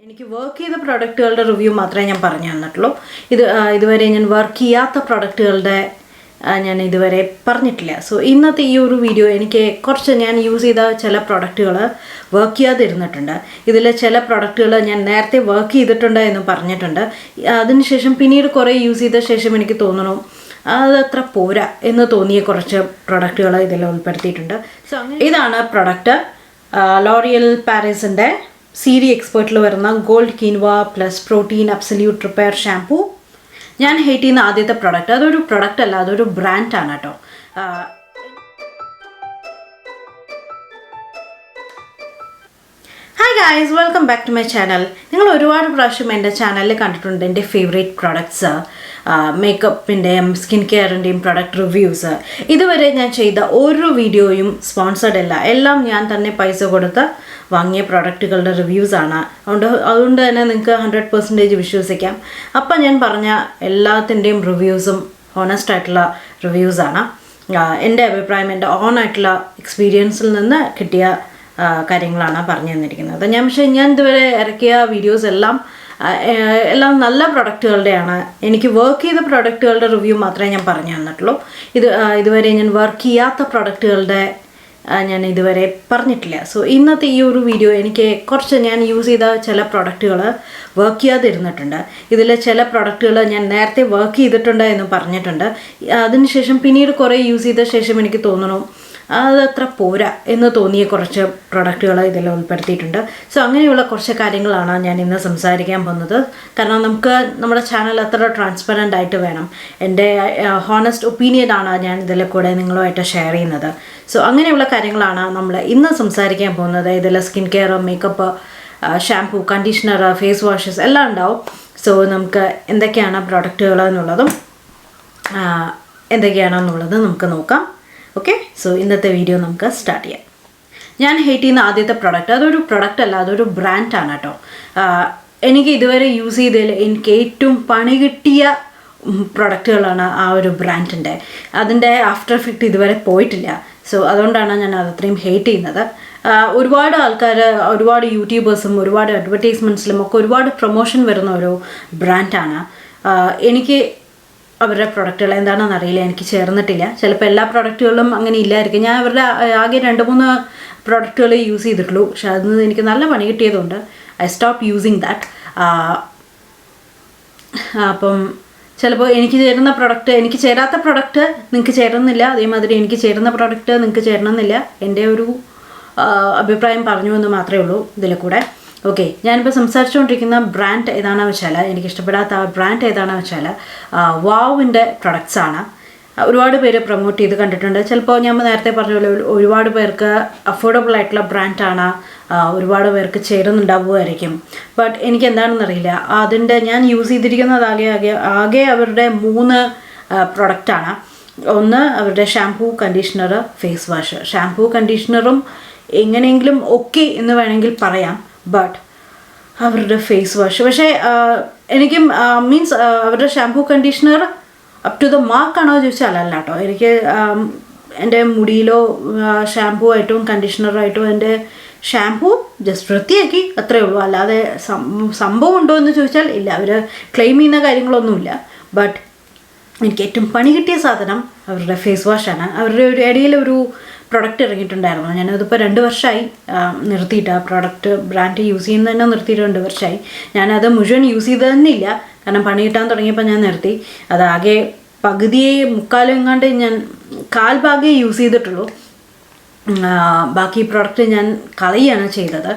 എനിക്ക് വർക്ക് ചെയ്ത പ്രൊഡക്റ്റുകളുടെ റിവ്യൂ മാത്രമേ ഞാൻ പറഞ്ഞു തന്നിട്ടുള്ളൂ. ഇതുവരെ ഞാൻ വർക്ക് ചെയ്യാത്ത പ്രൊഡക്റ്റുകളുടെ ഞാൻ ഇതുവരെ പറഞ്ഞിട്ടില്ല. സോ ഇന്നത്തെ ഈ ഒരു വീഡിയോ എനിക്ക് കുറച്ച് ഞാൻ യൂസ് ചെയ്ത ചില പ്രൊഡക്റ്റുകൾ വർക്ക് ചെയ്യാതിരുന്നിട്ടുണ്ട്. ഇതിൽ ചില പ്രൊഡക്റ്റുകൾ ഞാൻ നേരത്തെ വർക്ക് ചെയ്തിട്ടുണ്ട് എന്ന് പറഞ്ഞിട്ടുണ്ട്. അതിനുശേഷം പിന്നീട് കുറേ യൂസ് ചെയ്ത ശേഷം എനിക്ക് തോന്നണു അതത്ര പോരാ എന്ന് തോന്നിയ കുറച്ച് പ്രൊഡക്റ്റുകൾ ഇതിൽ ഉൾപ്പെടുത്തിയിട്ടുണ്ട്. സോ ഇതാണ് പ്രൊഡക്റ്റ്, ലോറിയൽ പാരീസിൻ്റെ സീരി എക്സ്പേർട്ടിൽ വരുന്ന gold quinoa plus protein absolute repair shampoo. ഞാൻ ഹേറ്റ് ചെയ്യുന്ന ആദ്യത്തെ പ്രൊഡക്റ്റ്, അതൊരു പ്രൊഡക്റ്റ് അല്ല, അതൊരു ബ്രാൻഡാണ് കേട്ടോ. Hi guys, welcome back to my channel. നിങ്ങൾ ഒരുപാട് പ്രാവശ്യം എൻ്റെ ചാനലിൽ കണ്ടിട്ടുണ്ട് എൻ്റെ ഫേവറേറ്റ് പ്രൊഡക്ട്സ്, മേക്കപ്പിൻ്റെയും സ്കിൻ കെയറിൻ്റെയും പ്രൊഡക്റ്റ് റിവ്യൂസ്. ഇതുവരെ ഞാൻ ചെയ്ത ഓരോ വീഡിയോയും സ്പോൺസർഡ് അല്ല, എല്ലാം ഞാൻ തന്നെ പൈസ കൊടുത്ത് വാങ്ങിയ പ്രൊഡക്റ്റുകളുടെ റിവ്യൂസാണ്. അതുകൊണ്ട് തന്നെ നിങ്ങൾക്ക് 100% വിശ്വസിക്കാം. അപ്പം ഞാൻ പറഞ്ഞ എല്ലാത്തിൻ്റെയും റിവ്യൂസും ഹോണസ്റ്റ് ആയിട്ടുള്ള റിവ്യൂസാണ്. എൻ്റെ അഭിപ്രായം, എൻ്റെ ഓൺ ആയിട്ടുള്ള എക്സ്പീരിയൻസിൽ നിന്ന് കിട്ടിയ കാര്യങ്ങളാണ് പറഞ്ഞു തന്നിരിക്കുന്നത്. ഞാൻ ഇതുവരെ ഇറക്കിയ വീഡിയോസ് എല്ലാം നല്ല പ്രൊഡക്റ്റുകളുടെയാണ്. എനിക്ക് വർക്ക് ചെയ്ത പ്രൊഡക്റ്റുകളുടെ റിവ്യൂ മാത്രമേ ഞാൻ പറഞ്ഞു തന്നിട്ടുള്ളൂ. ഇതുവരെ ഞാൻ വർക്ക് ചെയ്യാത്ത പ്രൊഡക്റ്റുകളുടെ ഞാൻ ഇതുവരെ പറഞ്ഞിട്ടില്ല. സോ ഇന്നത്തെ ഈ ഒരു വീഡിയോ എനിക്ക് കുറച്ച് ഞാൻ യൂസ് ചെയ്ത ചില പ്രൊഡക്റ്റുകൾ വർക്ക് ചെയ്യാതിരുന്നിട്ടുണ്ട്. ഇതിൽ ചില പ്രൊഡക്റ്റുകൾ ഞാൻ നേരത്തെ വർക്ക് ചെയ്തിട്ടുണ്ട് എന്ന് പറഞ്ഞിട്ടുണ്ട്. അതിനുശേഷം പിന്നീട് കുറേ യൂസ് ചെയ്ത ശേഷം എനിക്ക് തോന്നണു അതത്ര പോരാ എന്ന് തോന്നിയ കുറച്ച് പ്രൊഡക്റ്റുകൾ ഇതിൽ ഉൾപ്പെടുത്തിയിട്ടുണ്ട്. സോ അങ്ങനെയുള്ള കുറച്ച് കാര്യങ്ങളാണ് ഞാൻ ഇന്ന് സംസാരിക്കാൻ പോകുന്നത്. കാരണം നമ്മുടെ ചാനൽ അത്ര ട്രാൻസ്പെറൻ്റ് ആയിട്ട് വേണം. എൻ്റെ ഹോണസ്റ്റ് ഒപ്പീനിയനാണ് ഞാൻ ഇതിൽ കൂടെ നിങ്ങളുമായിട്ട് ഷെയർ ചെയ്യുന്നത്. സോ അങ്ങനെയുള്ള കാര്യങ്ങളാണ് നമ്മൾ ഇന്ന് സംസാരിക്കാൻ പോകുന്നത്. ഇതിൽ skin care, makeup, shampoo, conditioner, face washes എല്ലാം ഉണ്ടാവും. സോ നമുക്ക് എന്തൊക്കെയാണ് പ്രൊഡക്റ്റുകൾ എന്നുള്ളതും എന്തൊക്കെയാണെന്നുള്ളത് നമുക്ക് നോക്കാം. ഓക്കെ, സോ ഇന്നത്തെ വീഡിയോ നമുക്ക് സ്റ്റാർട്ട് ചെയ്യാം. ഞാൻ ഹേറ്റ് ചെയ്യുന്ന ആദ്യത്തെ പ്രൊഡക്റ്റ്, അതൊരു പ്രൊഡക്റ്റ് അല്ല, അതൊരു ബ്രാൻഡാണ് കേട്ടോ. എനിക്ക് ഇതുവരെ യൂസ് ചെയ്തതിൽ എനിക്ക് ഏറ്റവും പണി കിട്ടിയ പ്രൊഡക്റ്റുകളാണ് ആ ഒരു ബ്രാൻഡിൻ്റെ. അതിൻ്റെ ആഫ്റ്റർ എഫക്റ്റ് ഇതുവരെ പോയിട്ടില്ല. സോ അതുകൊണ്ടാണ് ഞാൻ അതത്രയും ഹേറ്റ് ചെയ്യുന്നത്. ഒരുപാട് ആൾക്കാർ, ഒരുപാട് യൂട്യൂബേഴ്സും ഒരുപാട് അഡ്വർടൈസ്മെൻറ്റ്സിലും ഒക്കെ ഒരുപാട് പ്രൊമോഷൻ വരുന്ന ഒരു ബ്രാൻഡാണ്. എനിക്ക് അവരുടെ പ്രൊഡക്റ്റുകൾ എന്താണെന്ന് അറിയില്ല, എനിക്ക് ചേർന്നിട്ടില്ല. ചിലപ്പോൾ എല്ലാ പ്രൊഡക്റ്റുകളും അങ്ങനെ ഇല്ലായിരിക്കും. ഞാൻ അവരുടെ ആകെ 2-3 പ്രൊഡക്റ്റുകൾ യൂസ് ചെയ്തിട്ടുള്ളൂ. പക്ഷെ അതിൽ എനിക്ക് നല്ല പണി കിട്ടിയതുകൊണ്ട് ഐ സ്റ്റോപ്പ് യൂസിങ് ദാറ്റ്. അപ്പം ചിലപ്പോൾ എനിക്ക് ചേരുന്ന പ്രൊഡക്റ്റ്, എനിക്ക് ചേരാത്ത പ്രൊഡക്റ്റ് നിങ്ങൾക്ക് ചേരുന്നില്ല, അതേമാതിരി എനിക്ക് ചേരുന്ന പ്രൊഡക്റ്റ് നിങ്ങൾക്ക് ചേരണമെന്നില്ല. എൻ്റെ ഒരു അഭിപ്രായം പറഞ്ഞു എന്ന് മാത്രമേ ഉള്ളൂ ഇതിൽ കൂടെ. ഓക്കെ, ഞാനിപ്പോൾ സംസാരിച്ചുകൊണ്ടിരിക്കുന്ന ബ്രാൻഡ് ഏതാണെന്ന് വെച്ചാൽ, എനിക്കിഷ്ടപ്പെടാത്ത ആ ബ്രാൻഡ് ഏതാണെന്ന് വെച്ചാൽ വാവിൻ്റെ പ്രൊഡക്ട്സാണ്. ഒരുപാട് പേര് പ്രൊമോട്ട് ചെയ്ത് കണ്ടിട്ടുണ്ട്. ചിലപ്പോൾ ഞാൻ നേരത്തെ പറഞ്ഞ പോലെ ഒരുപാട് പേർക്ക് അഫോർഡബിൾ ആയിട്ടുള്ള ബ്രാൻഡാണ്, ഒരുപാട് പേർക്ക് ചേരുന്നുണ്ടാവുമായിരിക്കും. ബട്ട് എനിക്ക് എന്താണെന്നറിയില്ല. അതിൻ്റെ ഞാൻ യൂസ് ചെയ്തിരിക്കുന്നത് ആകെ അവരുടെ 3 പ്രൊഡക്റ്റാണ്. ഒന്ന് അവരുടെ shampoo, conditioner, face wash. Shampoo കണ്ടീഷണറും എങ്ങനെയെങ്കിലും ഓക്കെ എന്ന് വേണമെങ്കിൽ പറയാം. ബട്ട് അവരുടെ ഫേസ് വാഷ് പക്ഷേ എനിക്കും മീൻസ് അവരുടെ shampoo conditioner up to the മാർക്കാണോ ചോദിച്ചാൽ അല്ല കേട്ടോ. എനിക്ക് എൻ്റെ മുടിയിലോ ഷാംപൂ ആയിട്ടും കണ്ടീഷണറായിട്ടും എൻ്റെ ഷാംപൂ ജസ്റ്റ് വൃത്തിയാക്കി അത്രയേ ഉള്ളൂ. അല്ലാതെ സംഭവം ഉണ്ടോ എന്ന് ചോദിച്ചാൽ ഇല്ല, അവർ ക്ലെയിം ചെയ്യുന്ന കാര്യങ്ങളൊന്നുമില്ല. ബട്ട് എനിക്ക് ഏറ്റവും പണി കിട്ടിയ സാധനം അവരുടെ ഫേസ് വാഷാണ്. അവരുടെ ഇടയിൽ ഒരു പ്രൊഡക്റ്റ് ഇറങ്ങിയിട്ടുണ്ടായിരുന്നു. ഞാനതിപ്പോൾ 2 വർഷമായി നിർത്തിയിട്ട്, ആ പ്രൊഡക്റ്റ് ബ്രാൻഡ് യൂസ് ചെയ്യുന്നത് തന്നെ നിർത്തിയിട്ട് 2 വർഷമായി. ഞാനത് മുഴുവൻ യൂസ് ചെയ്തതെന്നില്ല, കാരണം പണി കിട്ടാൻ തുടങ്ങിയപ്പോൾ ഞാൻ നിർത്തി. അതാകെ മുക്കാലും എങ്ങാണ്ട് ഞാൻ കാൽഭാഗേ യൂസ് ചെയ്തിട്ടുള്ളൂ. ബാക്കി പ്രൊഡക്റ്റ് ഞാൻ കളയുകയാണ് ചെയ്തത്.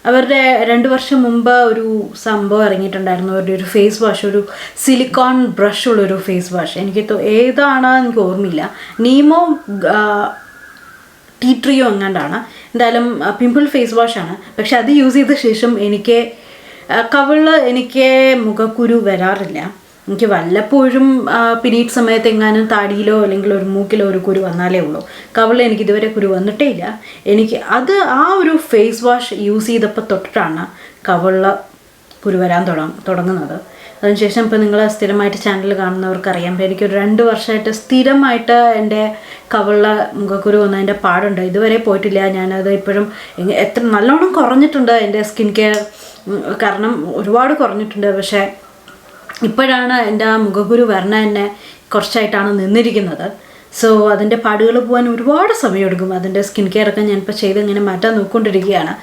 അവരുടെ 2 വർഷം മുമ്പ് ഒരു സംഭവം ഇറങ്ങിയിട്ടുണ്ടായിരുന്നു. അവരുടെ ഒരു ഫേസ് വാഷ്, ഒരു സിലിക്കോൺ ബ്രഷുള്ളൊരു ഫേസ് വാഷ്. ഏതാണെന്ന് എനിക്ക് ഓർമ്മയില്ല, നീമോ ടീ ട്രീയോ എങ്ങാണ്ടാണ്. എന്തായാലും പിമ്പിൾ ഫേസ് വാഷാണ്. പക്ഷെ അത് യൂസ് ചെയ്ത ശേഷം എനിക്ക് എനിക്ക് മുഖക്കുരു വരാറില്ല. എനിക്ക് വല്ലപ്പോഴും പീരീഡ് സമയത്ത് എങ്ങാനും താടിയിലോ അല്ലെങ്കിൽ ഒരു മൂക്കിലോ ഒരു കുരു വന്നാലേ ഉള്ളൂ. കവിളിൽ എനിക്ക് ഇതുവരെ കുരു വന്നിട്ടേ ഇല്ല. എനിക്ക് ആ ഒരു ഫേസ് വാഷ് യൂസ് ചെയ്തപ്പോൾ തൊട്ടിട്ടാണ് കവിളിൽ കുരു വരാൻ തുടങ്ങുന്നത്. അതിനുശേഷം ഇപ്പോൾ നിങ്ങൾ സ്ഥിരമായിട്ട് ചാനൽ കാണുന്നവർക്കറിയാം, എനിക്കൊരു 2 വർഷമായിട്ട് സ്ഥിരമായിട്ട് എൻ്റെ കവിളിൽ മുഖക്കുരു വന്നതിൻ്റെ പാടുണ്ട്. ഇതുവരെ പോയിട്ടില്ല. ഞാനത് ഇപ്പോഴും നല്ലോണം കുറഞ്ഞിട്ടുണ്ട്. എൻ്റെ സ്കിൻ കെയർ കാരണം ഒരുപാട് കുറഞ്ഞിട്ടുണ്ട്. പക്ഷേ ഇപ്പോഴാണ് എൻ്റെ ആ മുഖക്കുരു വരണ തന്നെ കുറച്ചായിട്ടാണ് നിന്നിരിക്കുന്നത്. സോ അതിൻ്റെ പാടുകൾ പോകാൻ ഒരുപാട് സമയമെടുക്കും. അതിൻ്റെ സ്കിൻ കെയർ ഒക്കെ ഞാനിപ്പോൾ ചെയ്ത് ഇങ്ങനെ മാറ്റാൻ നോക്കിക്കൊണ്ടിരിക്കുകയാണ്.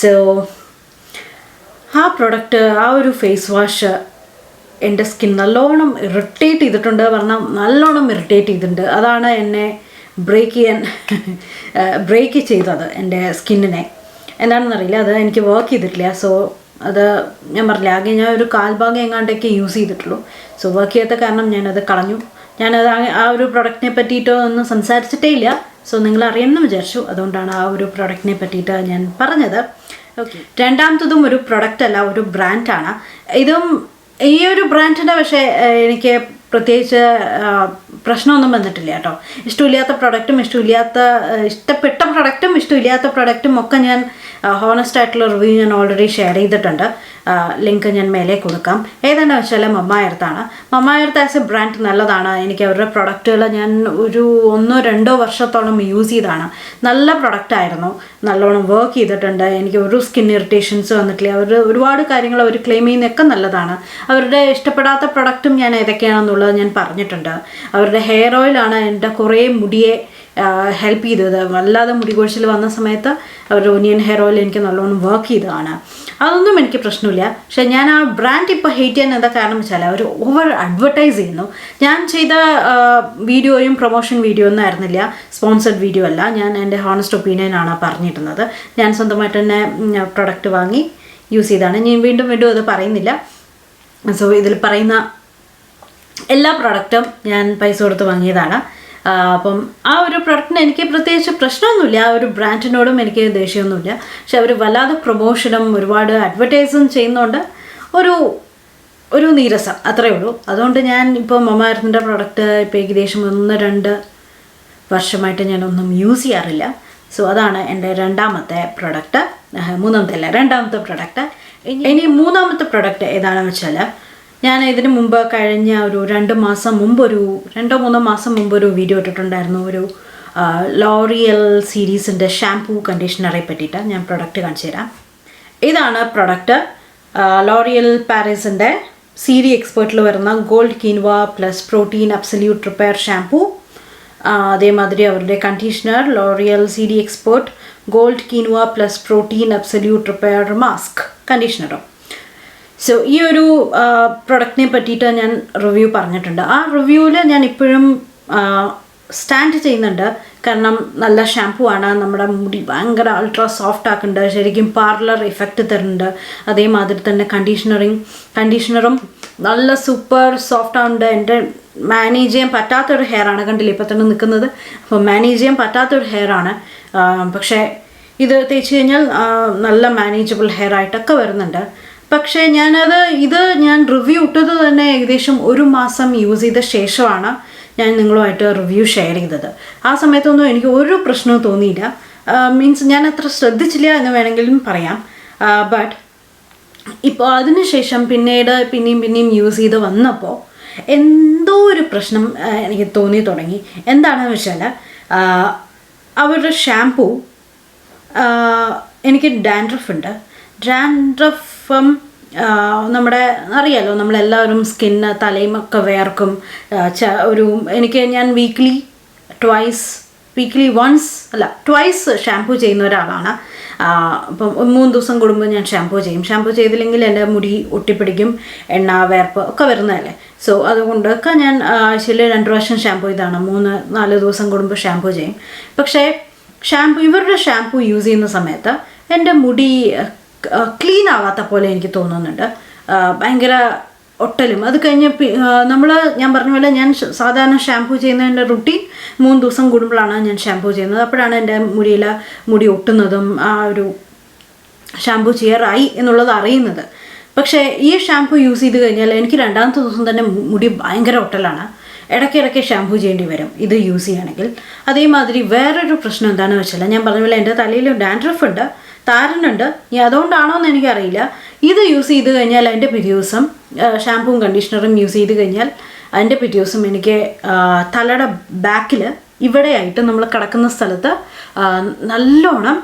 സോ ആ പ്രൊഡക്റ്റ്, ആ ഒരു ഫേസ് വാഷ് എൻ്റെ സ്കിൻ നല്ലോണം ഇറിറ്റേറ്റ് ചെയ്തിട്ടുണ്ട്. പറഞ്ഞാൽ നല്ലോണം ഇറിറ്റേറ്റ് ചെയ്തിട്ടുണ്ട്. അതാണ് എന്നെ ബ്രേക്ക് ചെയ്തത് എൻ്റെ സ്കിന്നിനെ. എന്താണെന്നറിയില്ല, അത് എനിക്ക് വർക്ക് ചെയ്തിട്ടില്ല. സോ അത് ഞാൻ പറഞ്ഞില്ല, ആകെ ഞാൻ ഒരു കാൽഭാഗം എങ്ങാണ്ടൊക്കെ യൂസ് ചെയ്തിട്ടുള്ളൂ. സോ വർക്ക് ചെയ്യാത്ത കാരണം ഞാനത് കളഞ്ഞു. ഞാനത് ആ ഒരു പ്രൊഡക്റ്റിനെ പറ്റിയിട്ടോ ഒന്നും സംസാരിച്ചിട്ടേ ഇല്ല. സോ നിങ്ങൾ അറിയണമെന്ന് വിചാരിച്ചു, അതുകൊണ്ടാണ് ആ ഒരു പ്രൊഡക്റ്റിനെ പറ്റിയിട്ട് ഞാൻ പറഞ്ഞത്. ഓക്കെ, രണ്ടാമത്തതും ഒരു പ്രൊഡക്റ്റ് അല്ല, ഒരു ബ്രാൻഡാണ്. ഈ ഒരു ബ്രാൻഡിൻ്റെ പക്ഷേ എനിക്ക് പ്രത്യേകിച്ച് പ്രശ്നമൊന്നും വന്നിട്ടില്ല കേട്ടോ. ഇഷ്ടമില്ലാത്ത പ്രൊഡക്റ്റും ഇഷ്ടപ്പെട്ട പ്രൊഡക്റ്റും ഇഷ്ടമില്ലാത്ത പ്രൊഡക്റ്റും ഒക്കെ ഞാൻ ഹോണസ്റ്റ് ആയിട്ടുള്ള റിവ്യൂ ഞാൻ ഓൾറെഡി ഷെയർ ചെയ്തിട്ടുണ്ട്. ലിങ്ക് ഞാൻ മേലെ കൊടുക്കാം. ഏതാണെന്ന് വെച്ചാൽ മമ്മായെർത്താണ്. മമ്മായെർത്ത് ആസ് എ ബ്രാൻഡ് നല്ലതാണ്. എനിക്ക് അവരുടെ പ്രൊഡക്റ്റുകൾ ഞാൻ ഒരു 1-2 വർഷത്തോളം യൂസ് ചെയ്താണ്. നല്ല പ്രൊഡക്റ്റായിരുന്നു, നല്ലോണം വർക്ക് ചെയ്തിട്ടുണ്ട്. എനിക്ക് ഒരു സ്കിൻ ഇറിറ്റേഷൻസ് വന്നിട്ടില്ല. ഒരുപാട് കാര്യങ്ങൾ അവർ ക്ലെയിം ചെയ്യുന്നതൊക്കെ നല്ലതാണ്. അവരുടെ ഇഷ്ടപ്പെടാത്ത പ്രൊഡക്റ്റും ഞാൻ ഏതൊക്കെയാണെന്നുള്ളത് ഞാൻ പറഞ്ഞിട്ടുണ്ട്. അവരുടെ ഹെയർ ഓയിലാണ് എൻ്റെ കുറേ മുടിയെ ഹെൽപ്പ് ചെയ്തത്. വല്ലാതെ മുടി കൊഴിച്ചിൽ വന്ന സമയത്ത് അവരുടെ ഒനിയൻ ഹെയർ ഓയിൽ എനിക്ക് നല്ലോണം വർക്ക് ചെയ്തതാണ്. അതൊന്നും എനിക്ക് പ്രശ്നമില്ല. പക്ഷെ ഞാൻ ആ ബ്രാൻഡ് ഇപ്പോൾ ഹേറ്റ് ചെയ്യാൻ എന്താ കാരണം വെച്ചാൽ അവർ ഓവർ അഡ്വർടൈസ് ചെയ്യുന്നു. ഞാൻ ചെയ്ത വീഡിയോയും പ്രൊമോഷൻ വീഡിയോ ഒന്നും ആയിരുന്നില്ല, സ്പോൺസർഡ് വീഡിയോ അല്ല. ഞാൻ എൻ്റെ ഹോണസ്റ്റ് ഒപ്പീനിയനാണ് പറഞ്ഞിട്ടുള്ളത്. ഞാൻ സ്വന്തമായിട്ട് തന്നെ പ്രൊഡക്റ്റ് വാങ്ങി യൂസ് ചെയ്താണ്. ഞാൻ വീണ്ടും അത് പറയുന്നില്ല. സോ ഇതിൽ പറയുന്ന എല്ലാ പ്രൊഡക്റ്റും ഞാൻ പൈസ കൊടുത്ത് വാങ്ങിയതാണ്. അപ്പം ആ ഒരു പ്രൊഡക്റ്റിന് എനിക്ക് പ്രത്യേകിച്ച് പ്രശ്നമൊന്നുമില്ല. ആ ഒരു ബ്രാൻഡിനോടും എനിക്ക് ദേഷ്യമൊന്നുമില്ല. പക്ഷെ അവർ വല്ലാതെ പ്രൊമോഷനും ഒരുപാട് അഡ്വർടൈസും ചെയ്യുന്നതുകൊണ്ട് ഒരു നീരസം, അത്രയേ ഉള്ളൂ. അതുകൊണ്ട് ഞാൻ ഇപ്പോൾ മമ്മായെർത്തിൻ്റെ പ്രൊഡക്റ്റ് ഇപ്പോൾ ഏകദേശം 1-2 വർഷമായിട്ട് ഞാനൊന്നും യൂസ് ചെയ്യാറില്ല. സോ അതാണ് എൻ്റെ രണ്ടാമത്തെ പ്രൊഡക്റ്റ്. രണ്ടാമത്തെ പ്രൊഡക്റ്റ്. ഇനി മൂന്നാമത്തെ പ്രൊഡക്റ്റ് ഏതാണെന്ന് വെച്ചാൽ, ഞാൻ ഇതിന് മുമ്പ് കഴിഞ്ഞ ഒരു 2 മാസം മുമ്പ് 2-3 മാസം മുമ്പ് ഒരു വീഡിയോ ഇട്ടിട്ടുണ്ടായിരുന്നു. ഒരു ലോറിയൽ സീരീസിൻ്റെ ഷാംപൂ കണ്ടീഷണറെ പറ്റിയിട്ട് ഞാൻ പ്രൊഡക്റ്റ് കാണിച്ചു തരാം. ഇതാണ് പ്രൊഡക്റ്റ്. ലോറിയൽ പാരീസിൻ്റെ സീരി എക്സ്പേർട്ടിൽ വരുന്ന gold quinoa plus protein absolute repair shampoo. അതേമാതിരി അവരുടെ conditioner L'Oreal Serie expert gold quinoa plus protein absolute repair mask കണ്ടീഷണറും. സോ ഈ ഒരു പ്രൊഡക്റ്റിനെ പറ്റിയിട്ട് ഞാൻ റിവ്യൂ പറഞ്ഞിട്ടുണ്ട്. ആ റിവ്യൂവിൽ ഞാൻ ഇപ്പോഴും സ്റ്റാൻഡ് ചെയ്യുന്നുണ്ട്. കാരണം നല്ല ഷാംപൂ ആണ്. നമ്മുടെ മുടി ഭയങ്കര അൾട്രാ സോഫ്റ്റ് ആക്കുന്നുണ്ട്. ശരിക്കും പാർലർ എഫക്റ്റ് തരുന്നുണ്ട്. അതേമാതിരി തന്നെ കണ്ടീഷണറും നല്ല സൂപ്പർ സോഫ്റ്റ് ആവുന്നുണ്ട്. എൻ്റെ മാനേജ് ചെയ്യാൻ പറ്റാത്തൊരു ഹെയർ ആണ്. കണ്ടില്ല ഇപ്പോൾ തന്നെ നിൽക്കുന്നത്. അപ്പോൾ മാനേജ് ചെയ്യാൻ പറ്റാത്തൊരു ഹെയർ ആണ്. പക്ഷേ ഇത് തേച്ച് കഴിഞ്ഞാൽ നല്ല മാനേജബിൾ ഹെയർ ആയിട്ടൊക്കെ വരുന്നുണ്ട്. പക്ഷേ ഞാൻ റിവ്യൂ ഇട്ടത് തന്നെ ഏകദേശം 1 മാസം യൂസ് ചെയ്ത ശേഷമാണ് ഞാൻ നിങ്ങളുമായിട്ട് റിവ്യൂ ഷെയർ ചെയ്തത്. ആ സമയത്തൊന്നും എനിക്ക് ഒരു പ്രശ്നവും തോന്നിയില്ല. മീൻസ് ഞാൻ അത്ര ശ്രദ്ധിച്ചില്ല എന്ന് വേണമെങ്കിലും പറയാം. ബട്ട് ഇപ്പോൾ അതിനുശേഷം പിന്നെയും യൂസ് ചെയ്ത് വന്നപ്പോൾ എന്തോ ഒരു പ്രശ്നം എനിക്ക് തോന്നി തുടങ്ങി. എന്താണെന്ന് വെച്ചാൽ അവരുടെ ഷാംപൂ, എനിക്ക് ഡാൻഡ്രഫ് ഉണ്ട്. ഡാൻഡ്രഫും നമ്മുടെ അറിയാലോ, നമ്മളെല്ലാവരും സ്കിന്ന് തലയുമൊക്കെ വേർക്കും. ഞാൻ വീക്ക്ലി ട്വൈസ് ഷാംപൂ ചെയ്യുന്ന ഒരാളാണ്. അപ്പം 3 ദിവസം കൂടുമ്പോൾ ഞാൻ ഷാംപൂ ചെയ്തില്ലെങ്കിൽ എൻ്റെ മുടി ഒട്ടിപ്പിടിക്കും, എണ്ണ വേർപ്പ് ഒക്കെ വരുന്നതല്ലേ. സോ അതുകൊണ്ടൊക്കെ ഞാൻ ആഴ്ചയിൽ 2 പ്രാവശ്യം ഷാംപൂ ചെയ്താണ്. 3-4 ദിവസം കൂടുമ്പോൾ ഷാംപൂ ചെയ്യും. പക്ഷേ ഇവരുടെ ഷാംപൂ യൂസ് ചെയ്യുന്ന സമയത്ത് എൻ്റെ മുടി ക്ലീൻ ആവാത്ത പോലെ എനിക്ക് തോന്നുന്നുണ്ട്. ഭയങ്കര ഒട്ടലും. അത് കഴിഞ്ഞ് ഞാൻ പറഞ്ഞ പോലെ ഞാൻ സാധാരണ ഷാംപൂ ചെയ്യുന്നതിൻ്റെ റുട്ടീൻ 3 ദിവസം കൂടുമ്പോഴാണ് ഞാൻ ഷാംപൂ ചെയ്യുന്നത്. അപ്പോഴാണ് എൻ്റെ മുടി ഒട്ടുന്നതും ആ ഒരു ഷാംപൂ ചെയ്യാറായി എന്നുള്ളത് അറിയുന്നത്. പക്ഷേ ഈ ഷാംപൂ യൂസ് ചെയ്ത് കഴിഞ്ഞാൽ എനിക്ക് 2ാമത്തെ ദിവസം തന്നെ മുടി ഭയങ്കര ഒട്ടലാണ്. ഇടയ്ക്കിടയ്ക്ക് ഷാംപൂ ചെയ്യേണ്ടി വരും ഇത് യൂസ് ചെയ്യുകയാണെങ്കിൽ. അതേമാതിരി വേറൊരു പ്രശ്നം എന്താണെന്ന് വെച്ചാൽ, ഞാൻ പറഞ്ഞ പോലെ എൻ്റെ തലയിൽ ഡാൻഡ്രഫ് ഉണ്ട്, താരനുണ്ട്. ഇനി അതുകൊണ്ടാണോ എന്ന് എനിക്കറിയില്ല. ഇത് യൂസ് ചെയ്ത് കഴിഞ്ഞാൽ അതിൻ്റെ പിറ്റേ ദിവസം ഷാംപൂവും കണ്ടീഷണറും യൂസ് ചെയ്ത് കഴിഞ്ഞാൽ അതിൻ്റെ പിറ്റേ ദിവസം എനിക്ക് തലയുടെ ബാക്കിൽ ഇവിടെയായിട്ട് നമ്മൾ കിടക്കുന്ന സ്ഥലത്ത് നല്ലോണം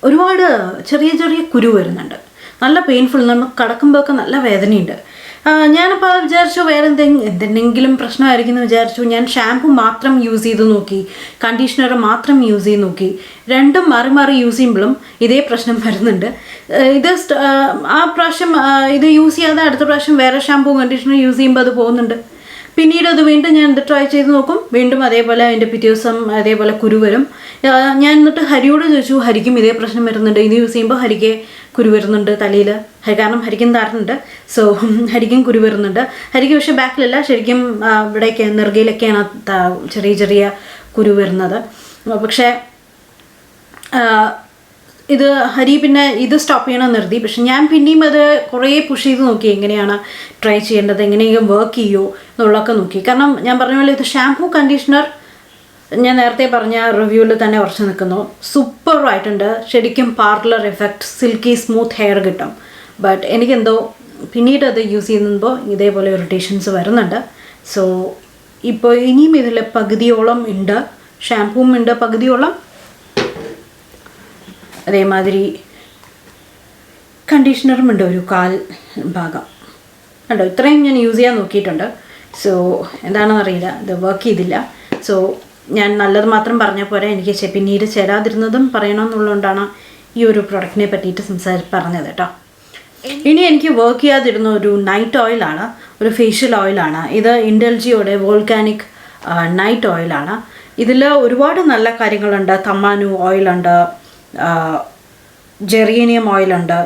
ഒരുപാട് ചെറിയ ചെറിയ കുരു വരുന്നുണ്ട്. നല്ല പെയിൻഫുൾ, നമുക്ക് കിടക്കുമ്പോഴൊക്കെ നല്ല വേദനയുണ്ട്. ഞാനപ്പോൾ വിചാരിച്ചു വേറെ എന്തെങ്കിലും പ്രശ്നമായിരിക്കും എന്ന് വിചാരിച്ചു. ഞാൻ ഷാമ്പു മാത്രം യൂസ് ചെയ്ത് നോക്കി, കണ്ടീഷണർ മാത്രം യൂസ് ചെയ്ത് നോക്കി. രണ്ടും മാറി മാറി യൂസ് ചെയ്യുമ്പോഴും ഇതേ പ്രശ്നം വരുന്നുണ്ട്. ഇത് ആ പ്രാവശ്യം ഇത് യൂസ് ചെയ്യാതെ അടുത്ത പ്രാവശ്യം വേറെ ഷാമ്പൂ കണ്ടീഷണർ യൂസ് ചെയ്യുമ്പോൾ അത് പോകുന്നുണ്ട്. പിന്നീട് അത് വീണ്ടും ഞാൻ ഇത് ട്രൈ ചെയ്ത് നോക്കും, വീണ്ടും അതേപോലെ അതിൻ്റെ പിറ്റേ ദിവസം അതേപോലെ കുരു വരും. ഞാൻ എന്നിട്ട് ഹരിയോട് ചോദിച്ചു, ഹരിക്കും ഇതേ പ്രശ്നം വരുന്നുണ്ട്, ഇത് യൂസ് ചെയ്യുമ്പോൾ ഹരിക്ക് കുരു വരുന്നുണ്ട് തലയിൽ. കാരണം ഹരിക്കും താറുന്നുണ്ട്, സോ ഹരിക്കും കുരു വരുന്നുണ്ട്. ഹരിക്ക് പക്ഷേ ബാക്കിലല്ല, ശരിക്കും ഇവിടേക്ക് നെറുകയിലൊക്കെയാണ് ചെറിയ ചെറിയ കുരു വരുന്നത്. പക്ഷേ ഇത് ഹരി പിന്നെ ഇത് സ്റ്റോപ്പ് ചെയ്യണമെന്ന് നിർത്തി. പക്ഷെ ഞാൻ പിന്നെയും അത് കുറേ പുഷ് ചെയ്ത് നോക്കി, എങ്ങനെയാണ് ട്രൈ ചെയ്യേണ്ടത്, എങ്ങനെയെങ്കിലും വർക്ക് ചെയ്യുമോ എന്നുള്ളതൊക്കെ നോക്കി. കാരണം ഞാൻ പറഞ്ഞ പോലെ ഇത് ഷാംപൂ കണ്ടീഷണർ ഞാൻ നേരത്തെ പറഞ്ഞ റിവ്യൂവിൽ തന്നെ ഉറച്ചു നിൽക്കുന്നു. സൂപ്പറായിട്ടുണ്ട്, ശരിക്കും parlour effect, silky smooth hair കിട്ടും. ബട്ട് എനിക്കെന്തോ പിന്നീട് അത് യൂസ് ചെയ്യുമ്പോൾ ഇതേപോലെ ഇറിറ്റേഷൻസ് വരുന്നുണ്ട്. സോ ഇപ്പോൾ ഇനിയും ഇതിൽ പകുതിയോളം ഉണ്ട്, ഷാംപൂവും ഉണ്ട് പകുതിയോളം, അതേമാതിരി കണ്ടീഷണറും ഉണ്ട് ഒരു 1/4 ഭാഗം ഉണ്ടോ. ഇത്രയും ഞാൻ യൂസ് ചെയ്യാൻ നോക്കിയിട്ടുണ്ട്. സോ എന്താണെന്നറിയില്ല, ഇത് വർക്ക് ചെയ്തില്ല. സോ ഞാൻ നല്ലത് മാത്രം പറഞ്ഞ പോലെ എനിക്ക് പിന്നീട് ചേരാതിരുന്നതും പറയണമെന്നുള്ളതുകൊണ്ടാണ് ഈ ഒരു പ്രൊഡക്റ്റിനെ പറ്റിയിട്ട് പറഞ്ഞത് കേട്ടോ. ഇനി എനിക്ക് വർക്ക് ചെയ്യാതിരുന്ന ഒരു നൈറ്റ് ഓയിലാണ്, ഒരു ഫേഷ്യൽ ഓയിലാണ്. ഇത് ഇൻഡൽജിയോടെ വോൾക്കാനിക് നൈറ്റ് ഓയിലാണ്. ഇതിൽ ഒരുപാട് നല്ല കാര്യങ്ങളുണ്ട്. തമ്മാനു ഓയിലുണ്ട്, ജെറേനിയം ഓയിലുണ്ട്,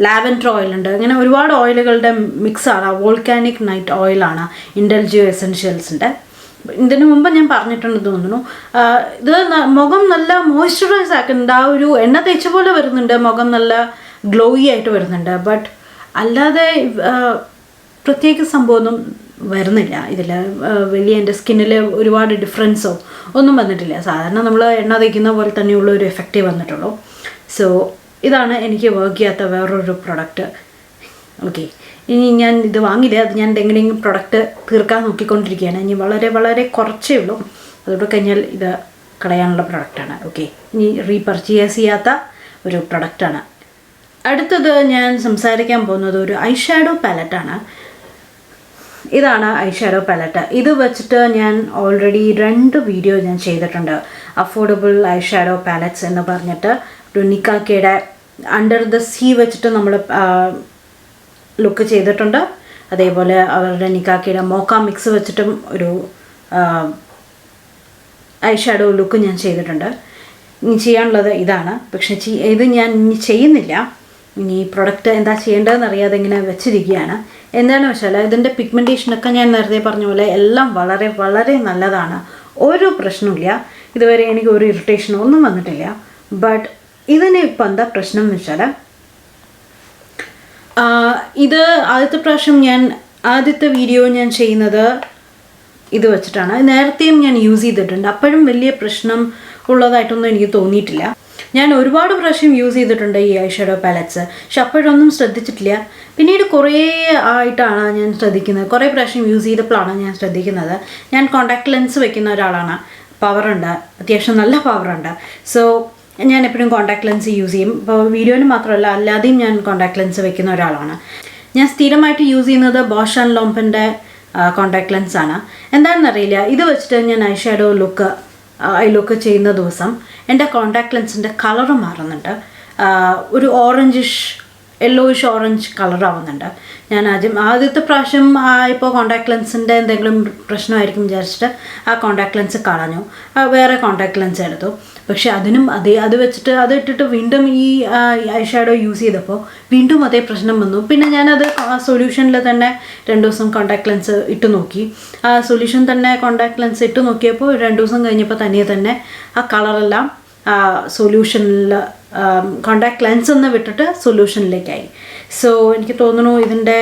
ലാവൻഡർ ഓയിലുണ്ട്, ഇങ്ങനെ ഒരുപാട് ഓയിലുകളുടെ മിക്സാണ്. വോൾക്കാനിക് നൈറ്റ് ഓയിലാണ് ഇൻഡൽജിയോ എസെൻഷ്യൽസിൻ്റെ. ഇതിനു മുമ്പ് ഞാൻ പറഞ്ഞിട്ടുണ്ടെന്ന് തോന്നുന്നു. ഇത് മുഖം നല്ല മോയ്സ്ചറൈസ് ആക്കുന്നുണ്ട്, ആ ഒരു എണ്ണ തേച്ച പോലെ വരുന്നുണ്ട്, മുഖം നല്ല ഗ്ലോയി ആയിട്ട് വരുന്നുണ്ട്. ബട്ട് അല്ലാതെ പ്രത്യേക സംഭവമൊന്നും വരുന്നില്ല ഇതിൽ. വലിയ എൻ്റെ സ്കിന്നിൽ ഒരുപാട് ഡിഫറൻസോ ഒന്നും വന്നിട്ടില്ല. സാധാരണ നമ്മൾ എണ്ണ തേക്കുന്ന പോലെ തന്നെയുള്ള ഒരു എഫക്റ്റേ വന്നിട്ടുള്ളൂ. സോ ഇതാണ് എനിക്ക് വർക്ക് ചെയ്യാത്ത വേറൊരു പ്രൊഡക്റ്റ്. ഓക്കെ, ഇനി ഞാൻ ഇത് വാങ്ങില്ല, അത് ഞാൻ എങ്ങനെയെങ്കിലും പ്രൊഡക്റ്റ് തീർക്കാൻ നോക്കിക്കൊണ്ടിരിക്കുകയാണ്. ഇനി വളരെ വളരെ കുറച്ചേ ഉള്ളൂ, അതോടെ കഴിഞ്ഞാൽ ഇത് കളയാനുള്ള പ്രൊഡക്റ്റാണ്. ഓക്കെ, ഇനി റീപർച്ചേസ് ചെയ്യാത്ത ഒരു പ്രൊഡക്റ്റാണ്. അടുത്തത് ഞാൻ സംസാരിക്കാൻ പോകുന്നത് ഒരു ഐ ഷാഡോ പാലറ്റാണ്. ഇതാണ് ഐ ഷാഡോ പാലറ്റ്. ഇത് വെച്ചിട്ട് ഞാൻ ഓൾറെഡി 2 വീഡിയോ ഞാൻ ചെയ്തിട്ടുണ്ട്. അഫോർഡബിൾ ഐ ഷാഡോ പാലറ്റ്സ് എന്ന് പറഞ്ഞിട്ട് ഒരു നിക്കാക്കയുടെ അണ്ടർ ദ സീ വെച്ചിട്ട് നമ്മൾ ലുക്ക് ചെയ്തിട്ടുണ്ട്. അതേപോലെ അവരുടെ നിക്കാക്കയുടെ മോക്ക മിക്സ് വെച്ചിട്ടും ഒരു ഐ ഷാഡോ ലുക്ക് ഞാൻ ചെയ്തിട്ടുണ്ട്. ഇനി ചെയ്യാനുള്ളത് ഇതാണ്. പക്ഷേ ഇത് ഞാൻ ഇനി ചെയ്യുന്നില്ല. ഇനി പ്രൊഡക്റ്റ് എന്താ ചെയ്യേണ്ടതെന്ന് അറിയാതെ ഇങ്ങനെ വെച്ചിരിക്കുകയാണ്. എന്താണെന്ന് വെച്ചാൽ ഇതിൻ്റെ പിഗ്മെൻറ്റേഷനൊക്കെ ഞാൻ നേരത്തെ പറഞ്ഞ പോലെ എല്ലാം വളരെ വളരെ നല്ലതാണ്, ഒരു പ്രശ്നമില്ല. ഇതുവരെ എനിക്ക് ഒരു ഇറിറ്റേഷനോ ഒന്നും വന്നിട്ടില്ല. ബട്ട് ഇതിന് ഇപ്പം എന്താ പ്രശ്നം എന്ന് വെച്ചാൽ, ഇത് ആദ്യത്തെ വീഡിയോ ഞാൻ ചെയ്യുന്നത് ഇത് വെച്ചിട്ടാണ്. നേരത്തെയും ഞാൻ യൂസ് ചെയ്തിട്ടുണ്ട്, അപ്പോഴും വലിയ പ്രശ്നം ഉള്ളതായിട്ടൊന്നും എനിക്ക് തോന്നിയിട്ടില്ല. ഞാൻ ഒരുപാട് പ്രാവശ്യം യൂസ് ചെയ്തിട്ടുണ്ട് ഈ ഐ ഷാഡോ പാലറ്റ്സ്, പക്ഷെ അപ്പോഴൊന്നും ശ്രദ്ധിച്ചിട്ടില്ല. പിന്നീട് കുറേ ആയിട്ടാണ് ഞാൻ ശ്രദ്ധിക്കുന്നത്, കുറേ പ്രാവശ്യം യൂസ് ചെയ്തപ്പോഴാണ് ഞാൻ ശ്രദ്ധിക്കുന്നത്. ഞാൻ കോൺടാക്ട് ലെൻസ് വെക്കുന്ന ഒരാളാണ്, പവറുണ്ട്, അത്യാവശ്യം നല്ല പവറുണ്ട്. സോ ഞാൻ എപ്പോഴും കോൺടാക്ട് ലെൻസ് യൂസ് ചെയ്യും. ഇപ്പോൾ വീഡിയോയിൽ മാത്രമല്ല അല്ലാതെയും ഞാൻ കോൺടാക്ട് ലെൻസ് വെക്കുന്ന ഒരാളാണ്. ഞാൻ സ്ഥിരമായിട്ട് യൂസ് ചെയ്യുന്നത് ബോഷ് ആൻഡ് ലോംപിൻ്റെ കോൺടാക്ട് ലെൻസാണ്. എന്താണെന്നറിയില്ല, ഇത് വെച്ചിട്ട് ഞാൻ ഐ ഷാഡോ ലുക്ക് ചെയ്യുന്ന ദിവസം എൻ്റെ കോൺടാക്ട് ലെൻസിൻ്റെ കളറ് മാറുന്നുണ്ട്. ഒരു യെല്ലോയിഷ് ഓറഞ്ച് കളറാവുന്നുണ്ട്. ഞാൻ ആദ്യത്തെ പ്രാവശ്യം ഇപ്പോൾ കോൺടാക്ട് ലെൻസിൻ്റെ എന്തെങ്കിലും പ്രശ്നമായിരിക്കും വിചാരിച്ചിട്ട് ആ കോൺടാക്ട് ലെൻസ് കളഞ്ഞു, വേറെ കോൺടാക്ട് ലെൻസ് എടുത്തു. പക്ഷേ അത് വെച്ചിട്ട് ഇട്ടിട്ട് വീണ്ടും ഈ ഐ ഷാഡോ യൂസ് ചെയ്തപ്പോൾ വീണ്ടും അതേ പ്രശ്നം വന്നു. പിന്നെ ഞാനത് സൊല്യൂഷനിൽ തന്നെ 2 ദിവസം കോൺടാക്ട് ലെൻസ് ഇട്ട് നോക്കി. ആ സൊല്യൂഷൻ തന്നെ കോൺടാക്ട് ലെൻസ് ഇട്ട് നോക്കിയപ്പോൾ 2 ദിവസം കഴിഞ്ഞപ്പോൾ തന്നെ ആ കളറെല്ലാം സൊല്യൂഷനിൽ കോൺടാക്ട് ലെൻസ് ഒന്ന് വിട്ടിട്ട് സൊല്യൂഷനിലേക്കായി. സോ എനിക്ക് തോന്നുന്നു ഇതിൻ്റെ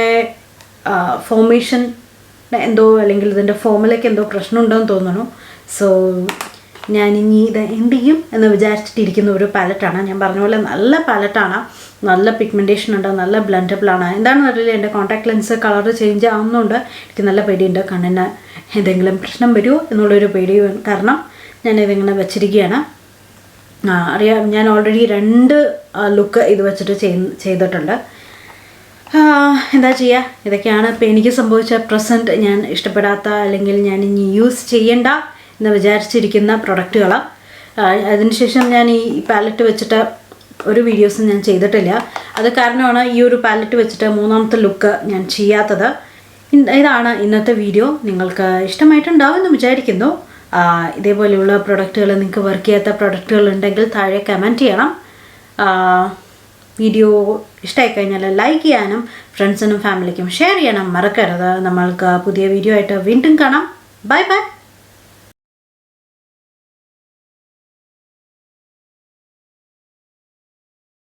ഫോർമേഷൻ എന്തോ, അല്ലെങ്കിൽ ഇതിൻ്റെ ഫോമിലേക്ക് എന്തോ പ്രശ്നമുണ്ടെന്ന് തോന്നുന്നു. സോ ഞാനിനി ഇത് എന്ത് ചെയ്യും എന്ന് വിചാരിച്ചിട്ടിരിക്കുന്ന ഒരു പാലറ്റാണ്. ഞാൻ പറഞ്ഞ പോലെ നല്ല പാലറ്റാണ്, നല്ല പിഗ്മെൻറ്റേഷൻ ഉണ്ട്, നല്ല ബ്ലെൻഡബിളാണ്. എന്താണെന്ന് അറിയില്ല, എൻ്റെ കോൺടാക്ട് ലെൻസ് കളർ ചേഞ്ച് ആവുന്നുണ്ട്. എനിക്ക് നല്ല പേടിയുണ്ട്, കണ്ണിന് എന്തെങ്കിലും പ്രശ്നം വരുമോ എന്നുള്ളൊരു പേടി കാരണം ഞാനിതിങ്ങനെ വെച്ചിരിക്കുകയാണ്. അറിയാം, ഞാൻ ഓൾറെഡി 2 ലുക്ക് ഇത് വെച്ചിട്ട് ചെയ്തിട്ടുണ്ട്. എന്താ ചെയ്യുക, ഇതൊക്കെയാണ് ഇപ്പോൾ എനിക്ക് സംഭവിച്ച പ്രസൻറ്റ് ഞാൻ ഇഷ്ടപ്പെടാത്ത അല്ലെങ്കിൽ ഞാൻ ഇനി യൂസ് ചെയ്യണ്ട എന്ന് വിചാരിച്ചിരിക്കുന്ന പ്രൊഡക്റ്റുകൾ. അതിനുശേഷം ഞാൻ ഈ പാലറ്റ് വെച്ചിട്ട് ഒരു വീഡിയോസും ഞാൻ ചെയ്തിട്ടില്ല. അത് കാരണമാണ് ഈ ഒരു പാലറ്റ് വെച്ചിട്ട് 3ാമത്തെ ലുക്ക് ഞാൻ ചെയ്യാത്തത്. ഇതാണ് ഇന്നത്തെ വീഡിയോ. നിങ്ങൾക്ക് ഇഷ്ടമായിട്ടുണ്ടാവുമെന്ന് വിചാരിക്കുന്നു. ഇതേപോലെയുള്ള പ്രൊഡക്റ്റുകൾ, നിങ്ങൾക്ക് വർക്ക് ചെയ്യാത്ത പ്രൊഡക്റ്റുകൾ ഉണ്ടെങ്കിൽ താഴെ കമൻറ്റ് ചെയ്യണം. വീഡിയോ ഇഷ്ടമായി കഴിഞ്ഞാൽ ലൈക്ക് ചെയ്യാനും ഫ്രണ്ട്സിനും ഫാമിലിക്കും ഷെയർ ചെയ്യാനും മറക്കരുത്. നമ്മൾക്ക് പുതിയ വീഡിയോ ആയിട്ട് വീണ്ടും കാണാം. Bye bye.